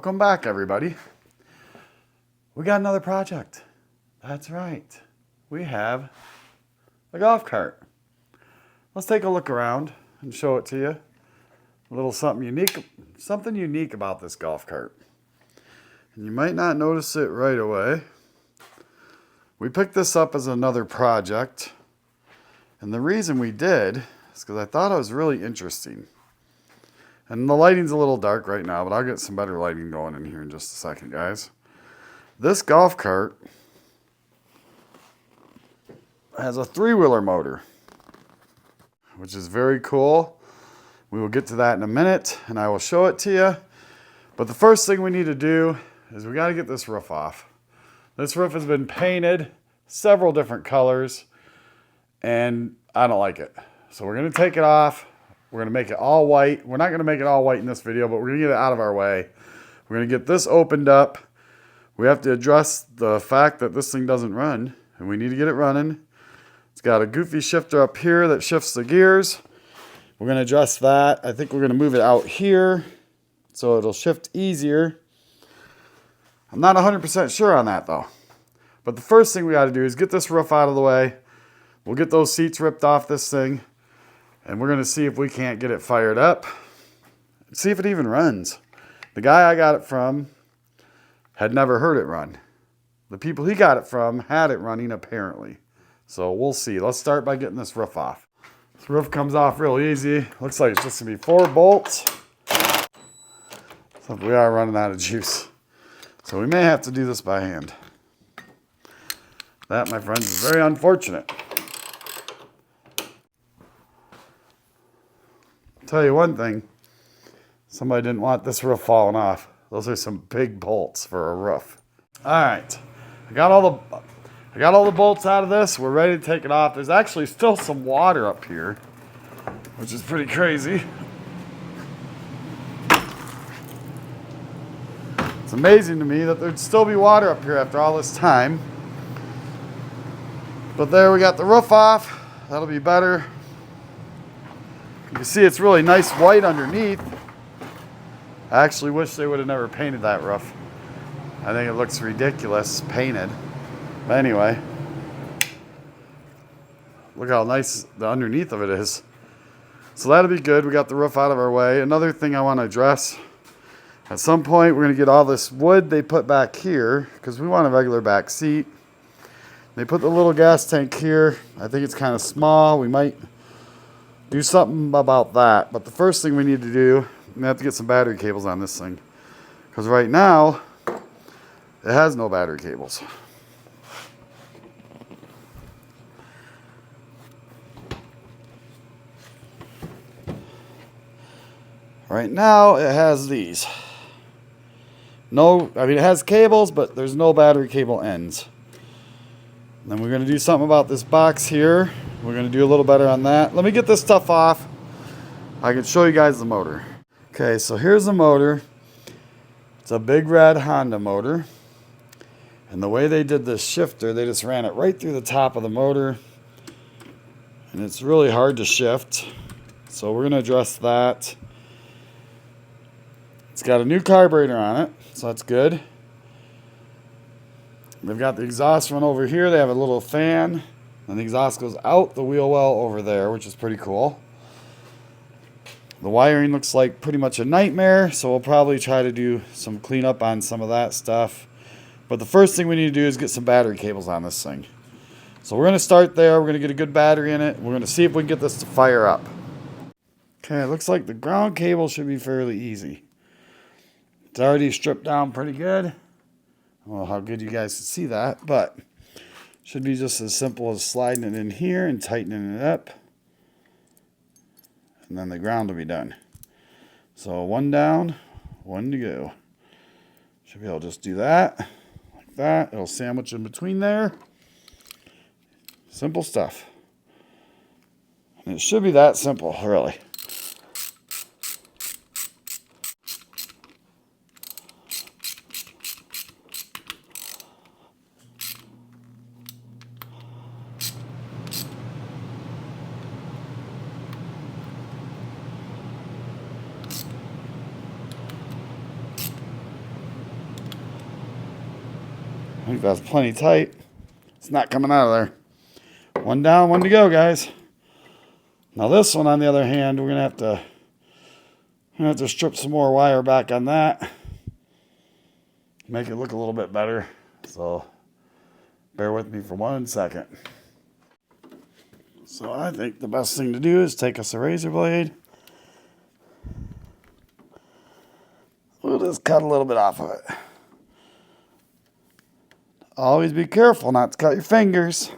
Welcome back, everybody. We got another project. That's right. We have a golf cart. Let's take a look around and show it to you. A little something unique about this golf cart. And you might not notice it right away. We picked this up as another project. And the reason we did is because I thought it was really interesting. And the lighting's a little dark right now, but I'll get some better lighting going in here in just a second, guys. This golf cart has a three-wheeler motor, which is very cool. We will get to that in a minute, and I will show it to you. But the first thing we need to do is we got to get this roof off. This roof has been painted several different colors, and I don't like it. So we're going to take it off. We're going to make it all white. We're not going to make it all white in this video, but we're going to get it out of our way. We're going to get this opened up. We have to address the fact that this thing doesn't run, and we need to get it running. It's got a goofy shifter up here that shifts the gears. We're going to address that. I think we're going to move it out here so it'll shift easier. I'm not 100% sure on that, though. But the first thing we got to do is get this roof out of the way. We'll get those seats ripped off this thing. And we're going to see if we can't get it fired up. See if it even runs. The guy I got it from had never heard it run. The people he got it from had it running apparently. So we'll see. Let's start by getting this roof off. This roof comes off real easy. Looks like it's just going to be 4 bolts. So we are running out of juice. So we may have to do this by hand. That, my friends, is very unfortunate. Tell you one thing, somebody didn't want this roof falling off. Those are some big bolts for a roof. All right, I got all the bolts out of this. We're ready to take it off. There's actually still some water up here, which is pretty crazy. It's amazing to me that there'd still be water up here after all this time. But there, we got the roof off. That'll be better. You can see it's really nice white underneath. I actually wish they would have never painted that roof. I think it looks ridiculous painted. But anyway, look how nice the underneath of it is. So that'll be good. We got the roof out of our way. Another thing I want to address, at some point we're going to get all this wood they put back here because we want a regular back seat. They put the little gas tank here. I think it's kind of small. We might do something about that. But the first thing we need to do, we have to get some battery cables on this thing. Because right now, it has no battery cables. Right now, it has these. No, I mean, it has cables, but there's no battery cable ends. And then we're going to do something about this box here. We're going to do a little better on that. Let me get this stuff off. I can show you guys the motor. Okay, so here's the motor. It's a big red Honda motor. And the way they did this shifter, they just ran it right through the top of the motor. And it's really hard to shift. So we're going to address that. It's got a new carburetor on it, so that's good. They've got the exhaust run over here. They have a little fan. And the exhaust goes out the wheel well over there, which is pretty cool. The wiring looks like pretty much a nightmare, so we'll probably try to do some cleanup on some of that stuff. But the first thing we need to do is get some battery cables on this thing. So we're going to start there. We're going to get a good battery in it. We're going to see if we can get this to fire up. Okay, it looks like the ground cable should be fairly easy. It's already stripped down pretty good. I don't know how good you guys can see that, but should be just as simple as sliding it in here and tightening it up. And then the ground will be done. So 1 down, 1 to go. Should be able to just do that, like that. It'll sandwich in between there. Simple stuff. And it should be that simple, really. think that's plenty tight. It's not coming out of there. One down, one to go, guys. Now this one, on the other hand, we're gonna have to strip some more wire back on that. Make it look a little bit better. So bear with me for 1 second. So I think the best thing to do is take us a razor blade. We'll just cut a little bit off of it. Always be careful not to cut your fingers.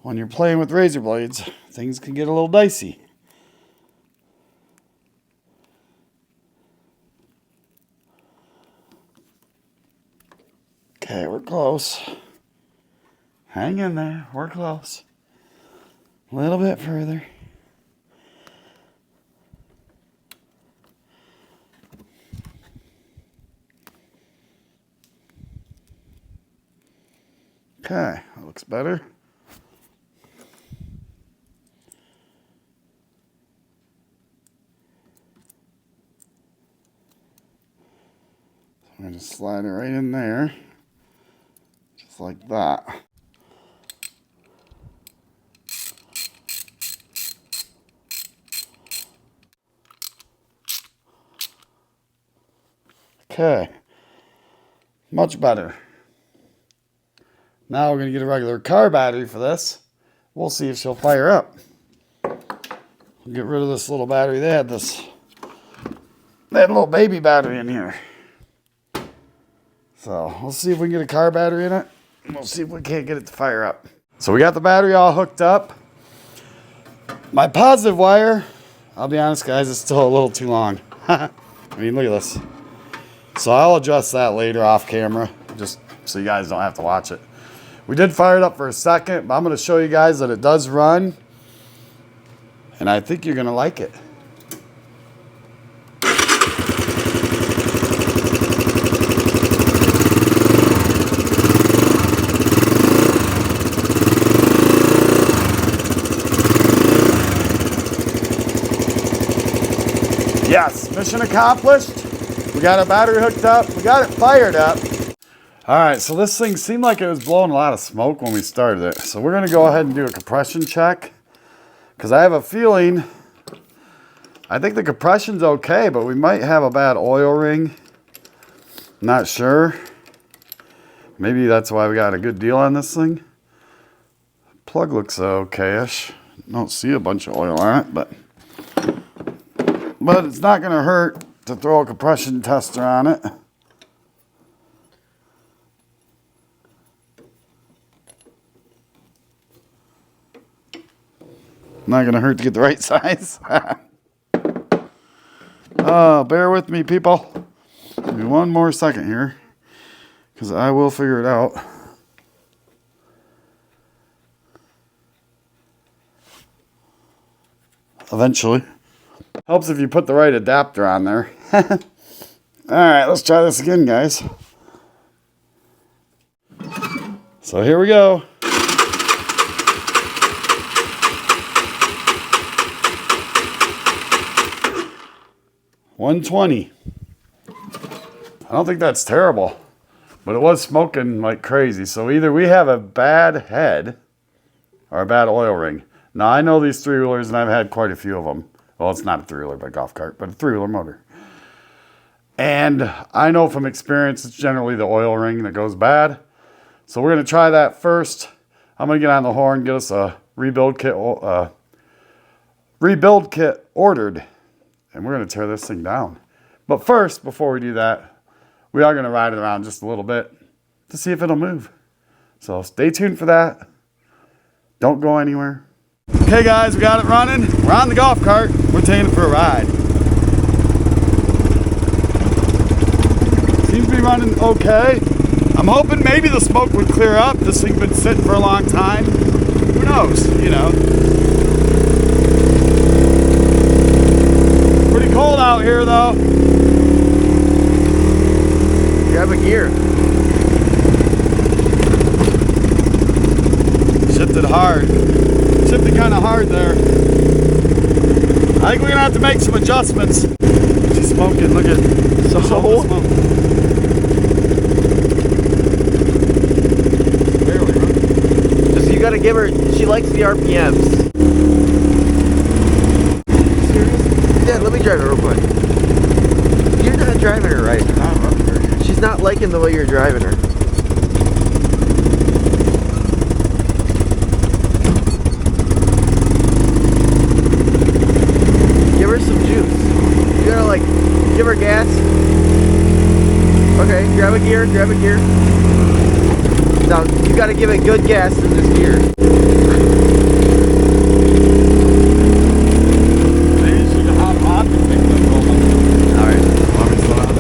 When you're playing with razor blades, things can get a little dicey. Okay, we're close. Hang in there, we're close. A little bit further. Okay, that looks better. I'm going to slide it right in there, just like that. Okay, much better. Now we're going to get a regular car battery for this. We'll see if she'll fire up. We'll get rid of this little battery. They had a little baby battery in here. So we'll see if we can get a car battery in it. And we'll see if we can't get it to fire up. So we got the battery all hooked up. My positive wire, I'll be honest guys, it's still a little too long. I mean, look at this. So I'll adjust that later off camera, just so you guys don't have to watch it. We did fire it up for a second, but I'm going to show you guys that it does run. And I think you're going to like it. Yes, mission accomplished. We got a battery hooked up. We got it fired up. All right, so this thing seemed like it was blowing a lot of smoke when we started it. So we're going to go ahead and do a compression check. Because I have a feeling, I think the compression's okay, but we might have a bad oil ring. Not sure. Maybe that's why we got a good deal on this thing. Plug looks okay-ish. Don't see a bunch of oil on it, but it's not going to hurt to throw a compression tester on it. Not going to hurt to get the right size. Oh, bear with me, people. Give me 1 more second here, because I will figure it out. Eventually. Helps if you put the right adapter on there. All right, let's try this again, guys. So here we go. $120. I don't think that's terrible, but it was smoking like crazy. So either we have a bad head or a bad oil ring. Now I know these 3-wheelers and I've had quite a few of them. Well, it's not a 3-wheeler by golf cart, but a 3-wheeler motor. And I know from experience, it's generally the oil ring that goes bad. So we're going to try that first. I'm going to get on the horn, get us a rebuild kit ordered. And we're going to tear this thing down. But first, before we do that, we are going to ride it around just a little bit to see if it'll move. So stay tuned for that. Don't go anywhere. Okay guys, we got it running. We're on the golf cart. We're taking it for a ride. Seems to be running okay. I'm hoping maybe the smoke would clear up. This thing's been sitting for a long time. Who knows, you know. Pretty cold out here though. Grab a gear. Shifted hard. Shifted kind of hard there. I think we're gonna have to make some adjustments. She's smoking. Look at so smoke. give her. She likes the RPMs. Serious? Dad, let me drive it real quick. You're not driving her right. She's not liking the way you're driving her. Give her some juice. You gotta like, give her gas. Okay, grab a gear, grab a gear. Now, you gotta give it good gas in this gear. Alright, want me to slow down?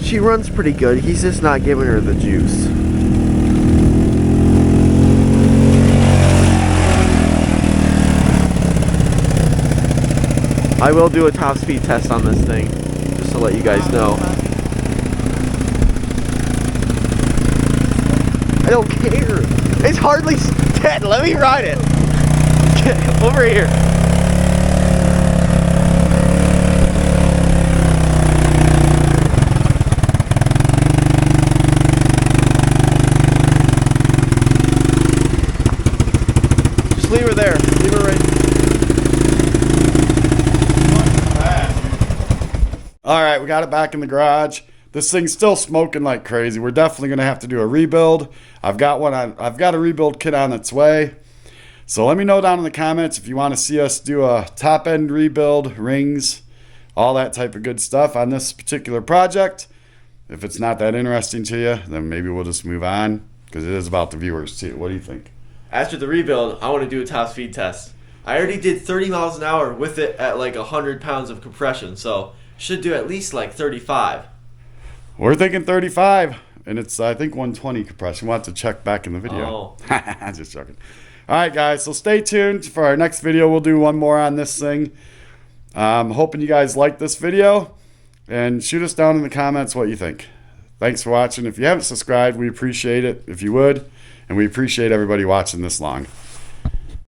She runs pretty good. He's just not giving her the juice. I will do a top speed test on this thing, just to let you guys know. I don't care. It's hardly dead. Let me ride it. Get over here. Leave her there. Leave her right. All right, we got it back in the garage. This thing's still smoking like crazy. We're definitely gonna have to do a rebuild. I've got a rebuild kit on its way. So let me know down in the comments if you want to see us do a top end rebuild, rings, all that type of good stuff on this particular project. If it's not that interesting to you, then maybe we'll just move on because it is about the viewers too. What do you think? After the rebuild, I want to do a top speed test. I already did 30 miles an hour with it at like 100 pounds of compression, so should do at least like 35. We're thinking 35, and it's I think 120 compression. We'll have to check back in the video. Oh. Just joking. All right, guys, so stay tuned for our next video. We'll do one more on this thing. Hoping you guys like this video, and shoot us down in the comments what you think. Thanks for watching. If you haven't subscribed, we appreciate it if you would. And we appreciate everybody watching this long.